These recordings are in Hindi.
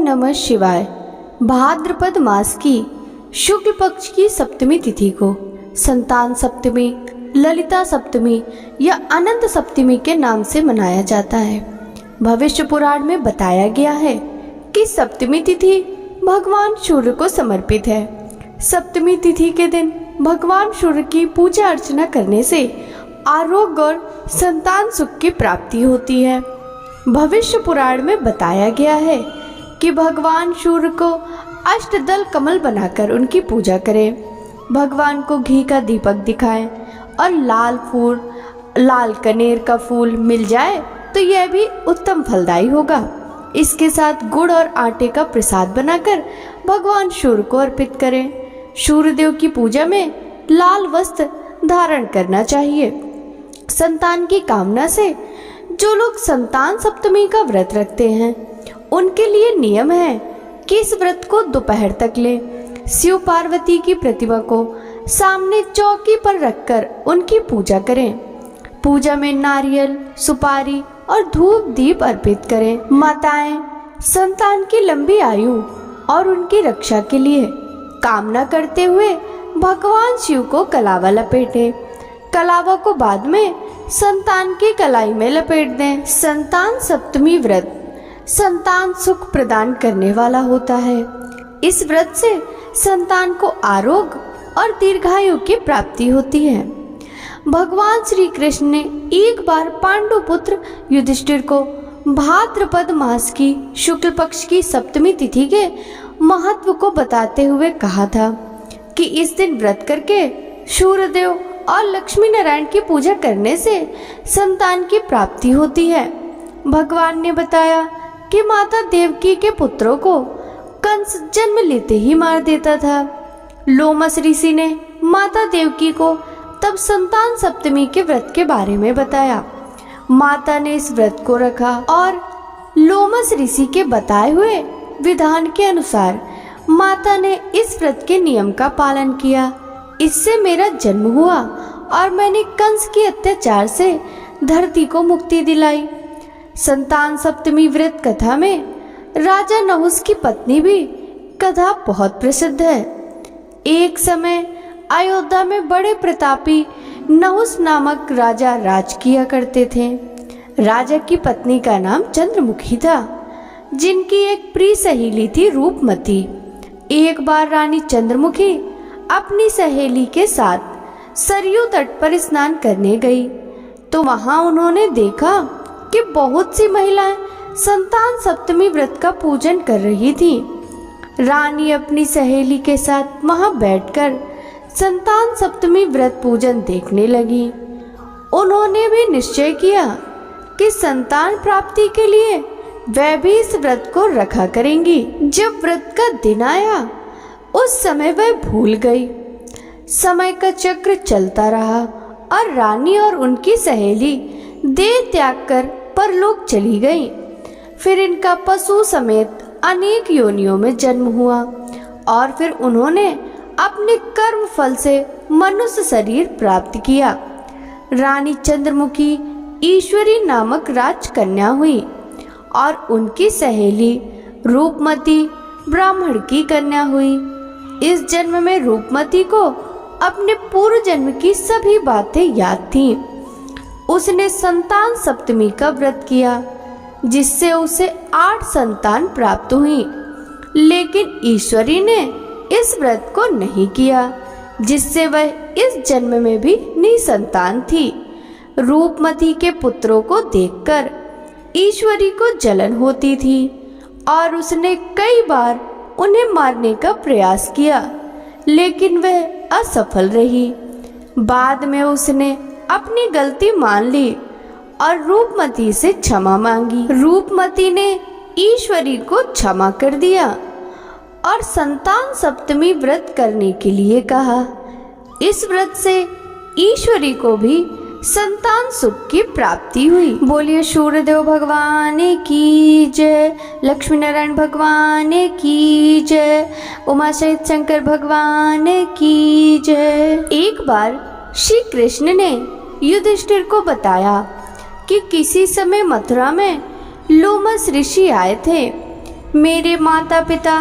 नमः शिवाय। भाद्रपद मास की शुक्ल पक्ष की सप्तमी तिथि को संतान सप्तमी, ललिता सप्तमी या अनंत सप्तमी के नाम से मनाया जाता है। भविष्य पुराण में बताया गया है कि सप्तमी तिथि भगवान सूर्य को समर्पित है। सप्तमी तिथि के दिन भगवान सूर्य की पूजा अर्चना करने से आरोग्य और संतान सुख की प्राप्ति होती है। भविष्य पुराण में बताया गया है कि भगवान सूर्य को अष्टदल कमल बनाकर उनकी पूजा करें, भगवान को घी का दीपक दिखाएं और लाल कनेर का फूल मिल जाए तो यह भी उत्तम फलदायी होगा। इसके साथ गुड़ और आटे का प्रसाद बनाकर भगवान सूर्य को अर्पित करें। सूर्य देव की पूजा में लाल वस्त्र धारण करना चाहिए। संतान की कामना से जो लोग संतान सप्तमी का व्रत रखते हैं उनके लिए नियम है कि इस व्रत को दोपहर तक ले शिव पार्वती की प्रतिमा को सामने चौकी पर रखकर उनकी पूजा करें। पूजा में नारियल, सुपारी और धूप दीप अर्पित करें। माताएं संतान की लंबी आयु और उनकी रक्षा के लिए कामना करते हुए भगवान शिव को कलावा लपेटें। कलावा को बाद में संतान की कलाई में लपेट दें। संतान सप्तमी व्रत संतान सुख प्रदान करने वाला होता है। इस व्रत से संतान को आरोग्य और दीर्घायु की प्राप्ति होती है। भगवान श्री कृष्ण ने एक बार पांडु पुत्र युधिष्ठिर को भाद्रपद मास की शुक्ल पक्ष की सप्तमी तिथि के महत्व को बताते हुए कहा था कि इस दिन व्रत करके सूर्यदेव और लक्ष्मी नारायण की पूजा करने से संतान की प्राप्ति होती है। भगवान ने बताया कि माता देवकी के पुत्रों को कंस जन्म लेते ही मार देता था। लोमस ऋषि ने माता देवकी को तब संतान सप्तमी के व्रत के बारे में बताया। माता ने इस व्रत को रखा और लोमस ऋषि के बताए हुए विधान के अनुसार माता ने इस व्रत के नियम का पालन किया। इससे मेरा जन्म हुआ और मैंने कंस के अत्याचार से धरती को मुक्ति दिलाई। संतान सप्तमी व्रत कथा में राजा नहुस की पत्नी भी कथा बहुत प्रसिद्ध है। एक समय अयोध्या में बड़े प्रतापी नहुस नामक राजा राज किया करते थे। राजा की पत्नी का नाम चंद्रमुखी था, जिनकी एक प्रिय सहेली थी रूपमती। एक बार रानी चंद्रमुखी अपनी सहेली के साथ सरयू तट पर स्नान करने गई तो वहां उन्होंने देखा कि बहुत सी महिलाएं संतान सप्तमी व्रत का पूजन कर रही थी। रानी अपनी सहेली के साथ वहां बैठकर संतान सप्तमी व्रत पूजन देखने लगी। उन्होंने भी निश्चय किया कि संतान प्राप्ति के लिए वह भी इस व्रत को रखा करेंगी। जब व्रत का दिन आया उस समय वह भूल गई। समय का चक्र चलता रहा और रानी और उनकी सहेली देह त्याग कर परलोक चली गई। फिर इनका पशु समेत अनेक योनियों में जन्म हुआ और फिर उन्होंने अपने कर्म फल से मनुष्य शरीर प्राप्त किया। रानी चंद्रमुखी ईश्वरी नामक राजकन्या हुई और उनकी सहेली रूपमती ब्राह्मण की कन्या हुई। इस जन्म में रूपमती को अपने पूर्व जन्म की सभी बातें याद थीं। उसने संतान सप्तमी का व्रत किया जिससे उसे 8 संतान प्राप्त हुई, लेकिन ईश्वरी ने इस व्रत को नहीं किया जिससे वह इस जन्म में भी निसंतान थी। रूपमती के पुत्रों को देखकर ईश्वरी को जलन होती थी और उसने कई बार उन्हें मारने का प्रयास किया, लेकिन वह असफल रही। बाद में उसने अपनी गलती मान ली और रूपमती से क्षमा मांगी। रूपमती ने ईश्वरी को क्षमा कर दिया और संतान सप्तमी व्रत करने के लिए कहा। इस व्रत से ईश्वरी को भी संतान सुख की प्राप्ति हुई। बोलिए सूर्यदेव भगवान की जय, लक्ष्मी नारायण भगवान की जय, उमा सहित शंकर भगवान की जय। एक बार श्री कृष्ण ने युधिष्ठिर को बताया कि किसी समय मथुरा में लोमस ऋषि आए थे। मेरे माता पिता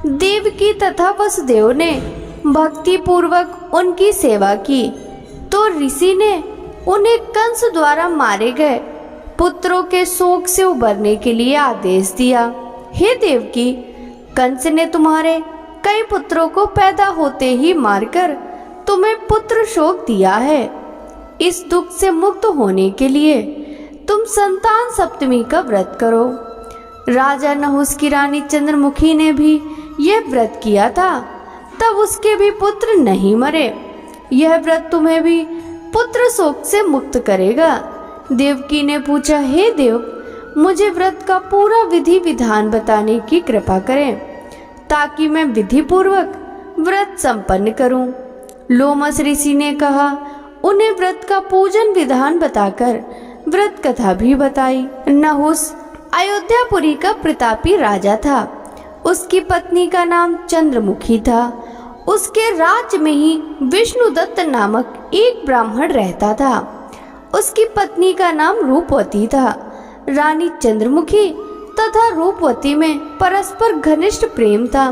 देवकी तथा वसुदेव ने भक्ति पूर्वक उनकी सेवा की तो ऋषि ने उन्हें कंस द्वारा मारे गए पुत्रों के शोक से उबरने के लिए आदेश दिया। हे देवकी, कंस ने तुम्हारे कई पुत्रों को पैदा होते ही मारकर तुम्हें पुत्र शोक दिया है। इस दुख से मुक्त होने के लिए तुम संतान सप्तमी का व्रत करो। राजा नहुस की रानी चंद्रमुखी ने भी यह व्रत किया था, तब उसके भी पुत्र नहीं मरे। यह व्रत तुम्हें भी पुत्र शोक से मुक्त करेगा। देवकी ने पूछा, हे देव, मुझे व्रत का पूरा विधि विधान बताने की कृपा करें ताकि मैं विधि पूर्वक व्रत संपन्न करूं। लोमस ऋषि ने कहा, उन्हें व्रत का पूजन विधान बताकर व्रत कथा भी बताई। नहुस अयोध्यापुरी का प्रतापी राजा था। उसकी पत्नी का नाम चंद्रमुखी था। उसके राज्य में ही विष्णुदत्त नामक एक ब्राह्मण रहता था। उसकी पत्नी का नाम रूपवती था। रानी चंद्रमुखी तथा रूपवती में परस्पर घनिष्ठ प्रेम था।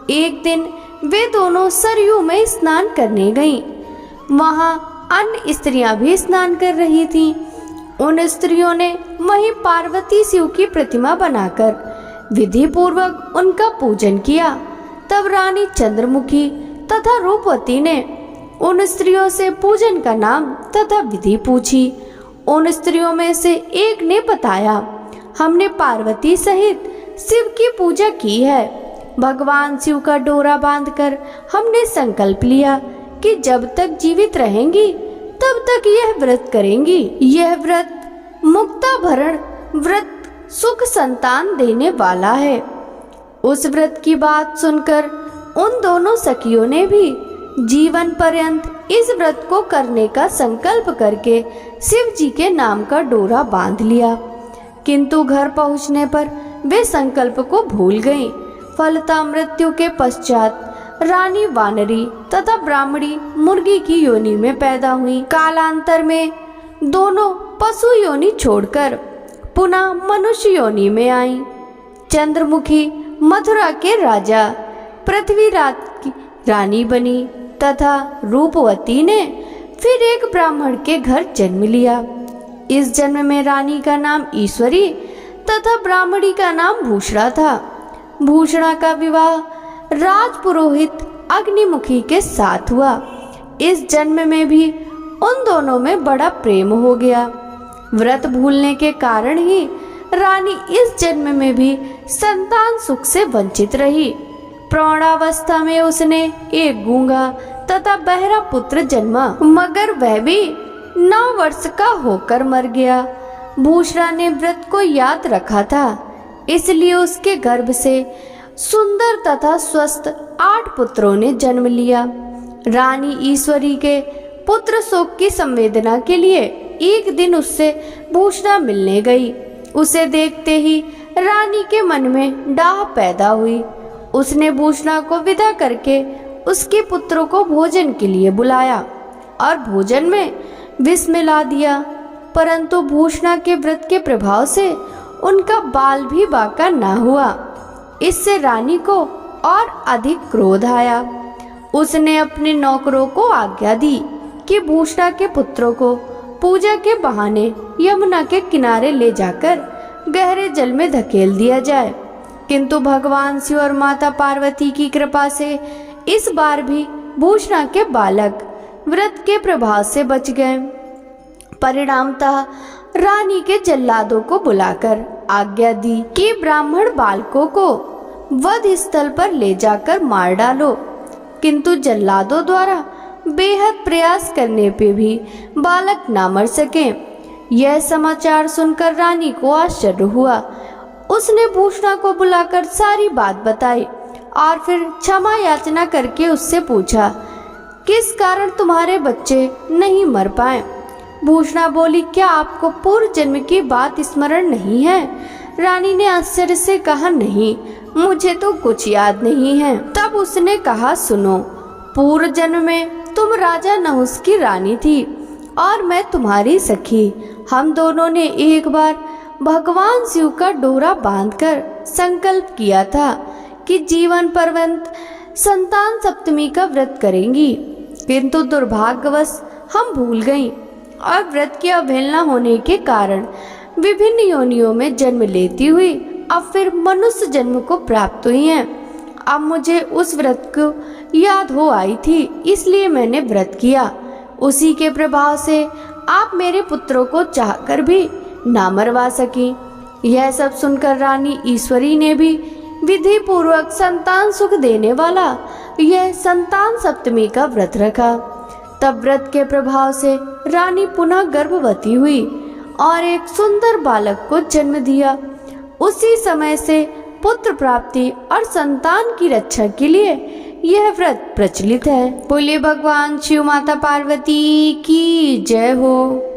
एक दिन वे दोनों सरयू में स्नान करने गईं। वहां अन्य स्त्रियां भी स्नान कर रही थीं। उन स्त्रियों ने वहीं पार्वती शिव की प्रतिमा बनाकर विधि पूर्वक उनका पूजन किया। तब रानी चंद्रमुखी तथा रूपवती ने उन स्त्रियों से पूजन का नाम तथा विधि पूछी। उन स्त्रियों में से एक ने बताया, हमने पार्वती सहित शिव की पूजा की है। भगवान शिव का डोरा बांधकर हमने संकल्प लिया कि जब तक जीवित रहेंगी तब तक यह व्रत करेंगी। यह व्रत मुक्ताभरण व्रत सुख संतान देने वाला है। उस व्रत की बात सुनकर उन दोनों सखियों ने भी जीवन पर्यंत इस व्रत को करने का संकल्प करके शिव जी के नाम का डोरा बांध लिया। किंतु घर पहुंचने पर वे संकल्प को भूल गईं। फलतः मृत्यु के पश्चात रानी वानरी तथा ब्राह्मणी मुर्गी की योनि में पैदा हुई। कालांतर में दोनों पशु योनि छोड़कर पुनः मनुष्य योनि में आई। चंद्रमुखी मथुरा के राजा पृथ्वीराज की रानी बनी तथा रूपवती ने फिर एक ब्राह्मण के घर जन्म लिया। इस जन्म में रानी का नाम ईश्वरी तथा ब्राह्मणी का नाम भूषणा था। भूषणा का विवाह राजपुरोहित अग्निमुखी के साथ हुआ। इस जन्म में भी उन दोनों में बड़ा प्रेम हो गया। व्रत भूलने के कारण ही रानी इस जन्म में भी संतान सुख से वंचित रही। प्रौढ़ावस्था में उसने एक गूंगा तथा बहरा पुत्र जन्मा, मगर वह भी 9 वर्ष का होकर मर गया। भूषणा ने व्रत को याद रखा था, इसलिए उसके गर्भ से सुंदर तथा स्वस्थ 8 पुत्रों ने जन्म लिया। रानी ईश्वरी के पुत्र शोक की संवेदना के लिए एक दिन उससे भूषणा मिलने गई। उसे देखते ही रानी के मन में डाह पैदा हुई। उसने भूषणा को विदा करके उसके पुत्रों को भोजन के लिए बुलाया और भोजन में विष मिला दिया, परंतु भूषणा के व्रत के प्रभाव से उनका बाल भी बाका न हुआ। इससे रानी को और अधिक क्रोध आया। उसने अपने नौकरों को आज्ञा दी कि भूषणा के पुत्रों को पूजा के बहाने यमुना के किनारे ले जाकर गहरे जल में धकेल दिया जाए। किंतु भगवान शिव और माता पार्वती की कृपा से इस बार भी भूषणा के बालक व्रत के प्रभाव से बच गए। परिणामतः रानी के जल्लादों को बुलाकर आज्ञा दी कि ब्राह्मण बालकों को वध स्थल पर ले जाकर मार डालो। किंतु जल्लादों द्वारा बेहद प्रयास करने पे भी बालक ना मर सके। यह समाचार सुनकर रानी को आश्चर्य हुआ। उसने भूषणा को बुलाकर सारी बात बताई और फिर क्षमा याचना करके उससे पूछा, किस कारण तुम्हारे बच्चे नहीं मर पाए? भूषणा बोली, क्या आपको पूर्व जन्म की बात स्मरण नहीं है? रानी ने आश्चर्य से कहा, नहीं, मुझे तो कुछ याद नहीं है। तब उसने कहा, सुनो, पूर्व जन्म में तुम राजा नहुस की रानी थी और मैं तुम्हारी सखी। हम दोनों ने एक बार भगवान शिव का डोरा बांधकर संकल्प किया था कि जीवन पर्यंत संतान सप्तमी का व्रत करेंगी, किंतु दुर्भाग्यवश हम भूल गईं और व्रत की अवहेलना होने के कारण विभिन्न योनियों में जन्म लेती हुई अब फिर मनुष्य जन्म को प्राप्त हुई हैं। अब मुझे उस व्रत को याद हो आई थी, इसलिए मैंने व्रत किया। उसी के प्रभाव से आप मेरे पुत्रों को चाहकर भी ना मरवा सकी। यह सब सुनकर रानी ईश्वरी ने भी विधि पूर्वक संतान सुख देने वाला यह संतान सप्तमी का व्रत रखा। तब व्रत के प्रभाव से रानी पुनः गर्भवती हुई और एक सुंदर बालक को जन्म दिया। उसी समय से पुत्र प्राप्ति और संतान की रक्षा के लिए यह व्रत प्रचलित है। बोलिए भगवान शिव माता पार्वती की जय हो।